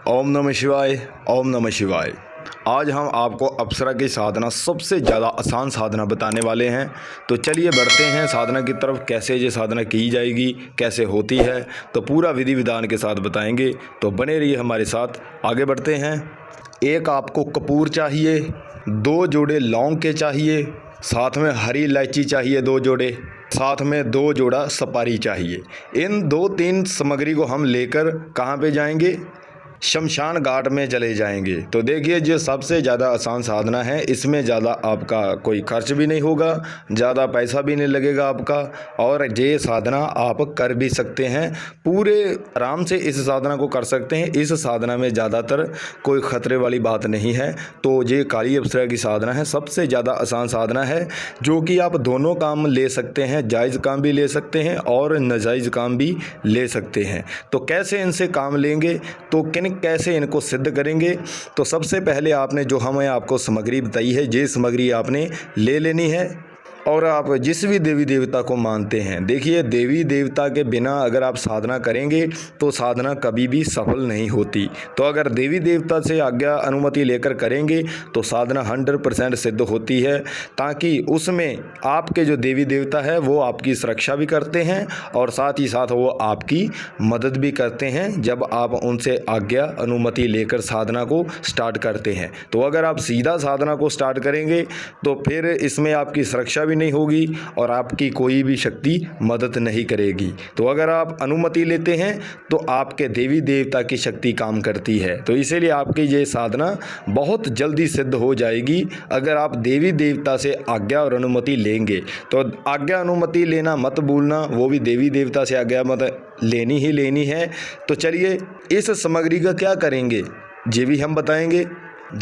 ओम नमः शिवाय। ओम नमः शिवाय। आज हम आपको अप्सरा की साधना, सबसे ज़्यादा आसान साधना बताने वाले हैं। तो चलिए बढ़ते हैं साधना की तरफ। कैसे ये साधना की जाएगी, कैसे होती है, तो पूरा विधि विधान के साथ बताएंगे। तो बने रहिए हमारे साथ। आगे बढ़ते हैं। एक आपको कपूर चाहिए, 2 जोड़े लौंग के चाहिए, साथ में हरी इलायची चाहिए 2 जोड़े, साथ में 2 जोड़ा सुपारी चाहिए। इन 2-3 सामग्री को हम लेकर कहाँ पे जाएंगे? शमशान घाट में चले जाएंगे। तो देखिए, जो सबसे ज़्यादा आसान साधना है, इसमें ज़्यादा आपका कोई खर्च भी नहीं होगा, ज़्यादा पैसा भी नहीं लगेगा आपका, और ये साधना आप कर भी सकते हैं। पूरे आराम से इस साधना को कर सकते हैं। इस साधना में ज़्यादातर कोई ख़तरे वाली बात नहीं है। तो ये काली अप्सरा की साधना है, सबसे ज़्यादा आसान साधना है, जो कि आप दोनों काम ले सकते हैं। जायज़ काम भी ले सकते हैं और नाजायज़ काम भी ले सकते हैं। तो कैसे इनसे काम लेंगे, तो कैसे इनको सिद्ध करेंगे? तो सबसे पहले आपने जो हमें आपको सामग्री बताई है, ये सामग्री आपने ले लेनी है। और आप जिस भी देवी देवता को मानते हैं, देखिए, देवी देवता के बिना अगर आप साधना करेंगे तो साधना कभी भी सफल नहीं होती। तो अगर देवी देवता से आज्ञा अनुमति लेकर करेंगे तो साधना 100% सिद्ध होती है, ताकि उसमें आपके जो देवी देवता है वो आपकी सुरक्षा भी करते हैं और साथ ही साथ वो आपकी मदद भी करते हैं जब आप उनसे आज्ञा अनुमति लेकर साधना को स्टार्ट करते हैं। तो अगर आप सीधा साधना को स्टार्ट करेंगे तो फिर इसमें आपकी सुरक्षा नहीं होगी और आपकी कोई भी शक्ति मदद नहीं करेगी। तो अगर आप अनुमति लेते हैं तो आपके देवी देवता की शक्ति काम करती है। तो इसीलिए आपकी ये साधना बहुत जल्दी सिद्ध हो जाएगी अगर आप देवी देवता से आज्ञा और अनुमति लेंगे। तो आज्ञा अनुमति लेना मत भूलना, वो भी देवी देवता से आज्ञा मत लेनी ही लेनी है। तो चलिए, इस सामग्री का क्या करेंगे ये भी हम बताएंगे।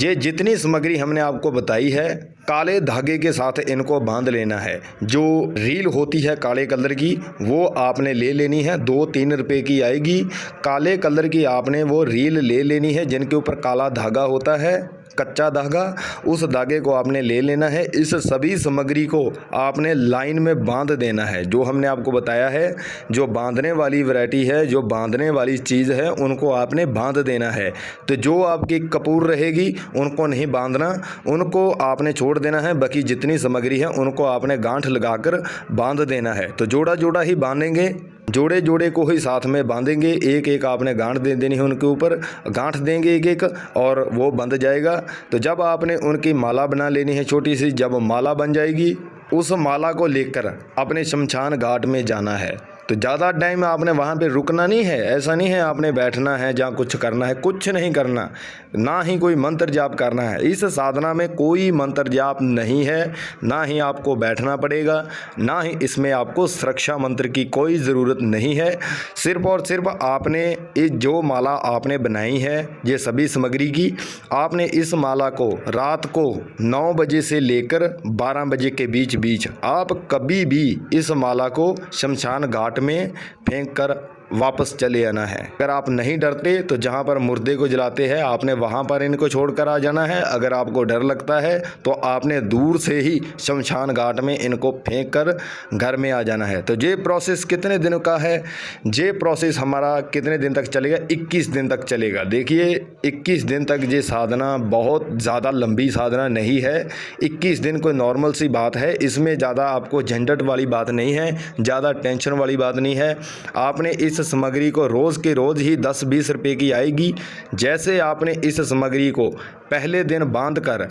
ये जितनी सामग्री हमने आपको बताई है, काले धागे के साथ इनको बांध लेना है। जो रील होती है काले कलर की, वो आपने ले लेनी है, 2-3 रुपए की आएगी। काले कलर की आपने वो रील ले लेनी है, जिनके ऊपर काला धागा होता है, कच्चा धागा, उस धागे को आपने ले लेना है। इस सभी सामग्री को आपने लाइन में बांध देना है। जो हमने आपको बताया है, जो बांधने वाली वैरायटी है, जो बांधने वाली चीज़ है, उनको आपने बांध देना है। तो जो आपकी कपूर रहेगी उनको नहीं बांधना, उनको आपने छोड़ देना है। बाकी जितनी सामग्री है उनको आपने गांठ लगाकर बांध देना है। तो जोड़ा जोड़ा ही बांधेंगे, जोड़े जोड़े को ही साथ में बांधेंगे। एक एक आपने गांठ दे देनी है, उनके ऊपर गांठ देंगे एक एक, और वो बंध जाएगा। तो जब आपने उनकी माला बना लेनी है छोटी सी, जब माला बन जाएगी उस माला को लेकर अपने शमशान घाट में जाना है। तो ज़्यादा टाइम आपने वहाँ पे रुकना नहीं है। ऐसा नहीं है आपने बैठना है जहाँ कुछ करना है, कुछ नहीं करना, ना ही कोई मंत्र जाप करना है। इस साधना में कोई मंत्र जाप नहीं है, ना ही आपको बैठना पड़ेगा, ना ही इसमें आपको सुरक्षा मंत्र की कोई ज़रूरत नहीं है। सिर्फ और सिर्फ आपने इस जो माला आपने बनाई है, ये सभी सामग्री की, आपने इस माला को रात को 9 बजे से लेकर 12 बजे के बीच आप कभी भी इस माला को शमशान घाट में फेंक कर वापस चले आना है। अगर आप नहीं डरते तो जहाँ पर मुर्दे को जलाते हैं आपने वहाँ पर इनको छोड़कर आ जाना है। अगर आपको डर लगता है तो आपने दूर से ही शमशान घाट में इनको फेंक कर घर में आ जाना है। तो ये प्रोसेस कितने दिनों का है? ये प्रोसेस हमारा कितने दिन तक चलेगा? 21 दिन तक चलेगा। देखिए, 21 दिन तक ये साधना बहुत ज़्यादा लंबी साधना नहीं है। 21 दिन कोई नॉर्मल सी बात है। इसमें ज़्यादा आपको झंझट वाली बात नहीं है, ज़्यादा टेंशन वाली बात नहीं है। आपने इस सामग्री को रोज़ के रोज़ ही 10-20 रुपए की आएगी। जैसे आपने इस सामग्री को पहले दिन बांध कर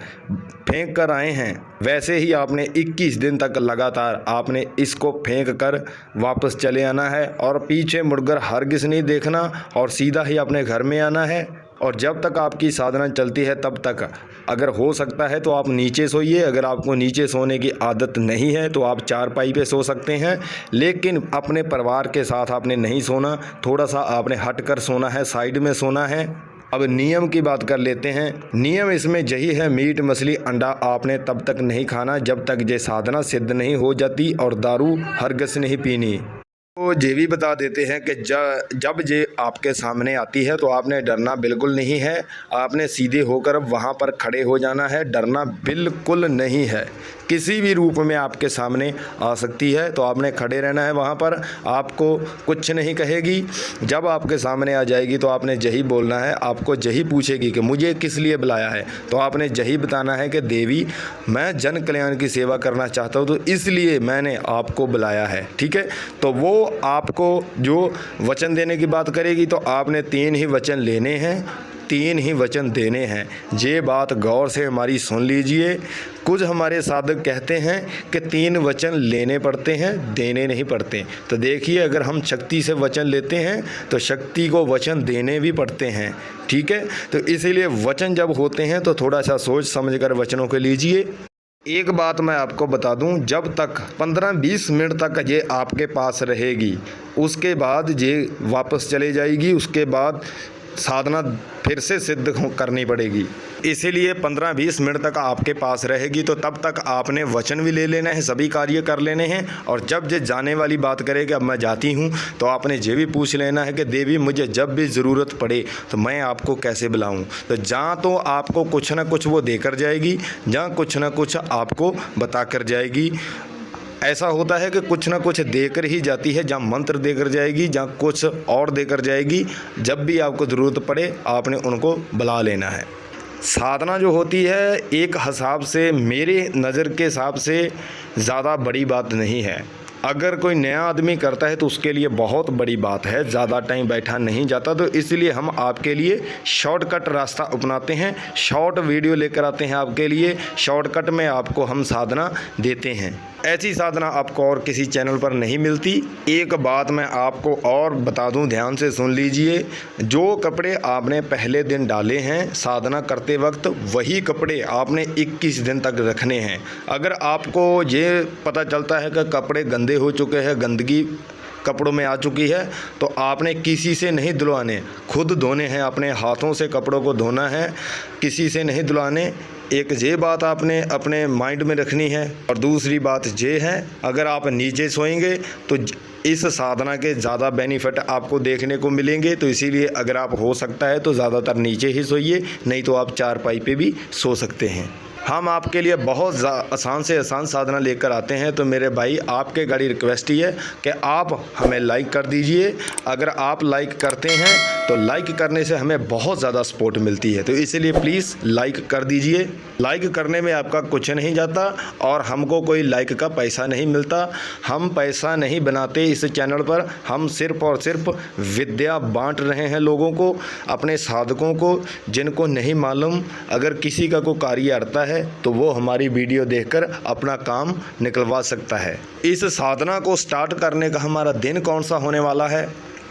फेंक कर आए हैं, वैसे ही आपने 21 दिन तक लगातार आपने इसको फेंक कर वापस चले आना है, और पीछे मुड़कर हरगिज़ नहीं देखना, और सीधा ही अपने घर में आना है। और जब तक आपकी साधना चलती है तब तक, अगर हो सकता है तो आप नीचे सोइए। अगर आपको नीचे सोने की आदत नहीं है तो आप चारपाई पे सो सकते हैं, लेकिन अपने परिवार के साथ आपने नहीं सोना, थोड़ा सा आपने हट कर सोना है, साइड में सोना है। अब नियम की बात कर लेते हैं। नियम इसमें यही है, मीट मछली अंडा आपने तब तक नहीं खाना जब तक ये साधना सिद्ध नहीं हो जाती, और दारू हरगिज़ नहीं पीनी। तो ये भी बता देते हैं कि जब ये आपके सामने आती है तो आपने डरना बिल्कुल नहीं है। आपने सीधे होकर वहाँ पर खड़े हो जाना है, डरना बिल्कुल नहीं है। किसी भी रूप में आपके सामने आ सकती है तो आपने खड़े रहना है वहाँ पर, आपको कुछ नहीं कहेगी। जब आपके सामने आ जाएगी तो आपने यही बोलना है, आपको यही पूछेगी कि मुझे किस लिए बुलाया है, तो आपने यही बताना है कि देवी मैं जन कल्याण की सेवा करना चाहता हूँ तो इसलिए मैंने आपको बुलाया है। ठीक है, तो वो आपको जो वचन देने की बात करेगी तो आपने 3 ही वचन लेने हैं, 3 ही वचन देने हैं। ये बात गौर से हमारी सुन लीजिए। कुछ हमारे साधक कहते हैं कि 3 वचन लेने पड़ते हैं, देने नहीं पड़ते। तो देखिए, अगर हम शक्ति से वचन लेते हैं तो शक्ति को वचन देने भी पड़ते हैं। ठीक है, तो इसीलिए वचन जब होते हैं तो थोड़ा सा सोच समझ कर वचनों को लीजिए। एक बात मैं आपको बता दूं, जब तक 15-20 मिनट तक ये आपके पास रहेगी, उसके बाद ये वापस चले जाएगी। उसके बाद साधना फिर से सिद्ध करनी पड़ेगी। इसीलिए 15-20 मिनट तक आपके पास रहेगी। तो तब तक आपने वचन भी ले लेना है, सभी कार्य कर लेने हैं। और जब ये जाने वाली बात करे कि अब मैं जाती हूँ, तो आपने ये भी पूछ लेना है कि देवी मुझे जब भी ज़रूरत पड़े तो मैं आपको कैसे बुलाऊँ। तो जहाँ तो आपको कुछ ना कुछ वो देकर जाएगी, जहाँ कुछ ना कुछ आपको बता कर जाएगी। ऐसा होता है कि कुछ ना कुछ देकर ही जाती है, जहाँ मंत्र देकर जाएगी, जहाँ कुछ और देकर जाएगी। जब भी आपको ज़रूरत पड़े आपने उनको बुला लेना है। साधना जो होती है एक हिसाब से, मेरे नज़र के हिसाब से ज़्यादा बड़ी बात नहीं है। अगर कोई नया आदमी करता है तो उसके लिए बहुत बड़ी बात है, ज़्यादा टाइम बैठा नहीं जाता। तो इसलिए हम आपके लिए शॉर्टकट रास्ता अपनाते हैं, शॉर्ट वीडियो लेकर आते हैं आपके लिए। शॉर्टकट में आपको हम साधना देते हैं। ऐसी साधना आपको और किसी चैनल पर नहीं मिलती। एक बात मैं आपको और बता दूं, ध्यान से सुन लीजिए। जो कपड़े आपने पहले दिन डाले हैं साधना करते वक्त, वही कपड़े आपने 21 दिन तक रखने हैं। अगर आपको ये पता चलता है कि कपड़े गंदे हो चुके हैं, गंदगी कपड़ों में आ चुकी है, तो आपने किसी से नहीं धुलवाने, खुद धोने हैं। अपने हाथों से कपड़ों को धोना है, किसी से नहीं धुलवाने। एक ये बात आपने अपने माइंड में रखनी है। और दूसरी बात ये है, अगर आप नीचे सोएंगे तो इस साधना के ज़्यादा बेनिफिट आपको देखने को मिलेंगे। तो इसीलिए अगर आप हो सकता है तो ज़्यादातर नीचे ही सोइए, नहीं तो आप चारपाई पे भी सो सकते हैं। हम आपके लिए बहुत आसान से आसान साधना लेकर आते हैं। तो मेरे भाई, आपके गाड़ी रिक्वेस्ट ही है कि आप हमें लाइक कर दीजिए। अगर आप लाइक करते हैं तो लाइक करने से हमें बहुत ज़्यादा सपोर्ट मिलती है। तो इसलिए प्लीज़ लाइक कर दीजिए। लाइक करने में आपका कुछ नहीं जाता और हमको कोई लाइक का पैसा नहीं मिलता। हम पैसा नहीं बनाते इस चैनल पर, हम सिर्फ़ और सिर्फ विद्या बांट रहे हैं लोगों को, अपने साधकों को, जिनको नहीं मालूम। अगर किसी का कोई कार्य अड़ता है तो वो हमारी वीडियो देखकर अपना काम निकलवा सकता है। इस साधना को स्टार्ट करने का हमारा दिन कौन सा होने वाला है?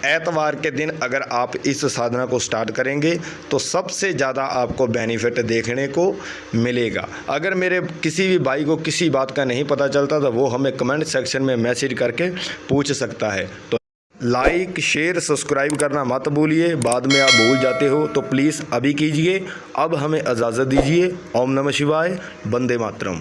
एतवार के दिन अगर आप इस साधना को स्टार्ट करेंगे तो सबसे ज़्यादा आपको बेनिफिट देखने को मिलेगा। अगर मेरे किसी भी भाई को किसी बात का नहीं पता चलता तो वो हमें कमेंट सेक्शन में मैसेज करके पूछ सकता है। तो लाइक, शेयर, सब्सक्राइब करना मत भूलिए, बाद में आप भूल जाते हो तो प्लीज़ अभी कीजिए। अब हमें इजाज़त दीजिए। ओम नमः शिवाय, वंदे मातरम।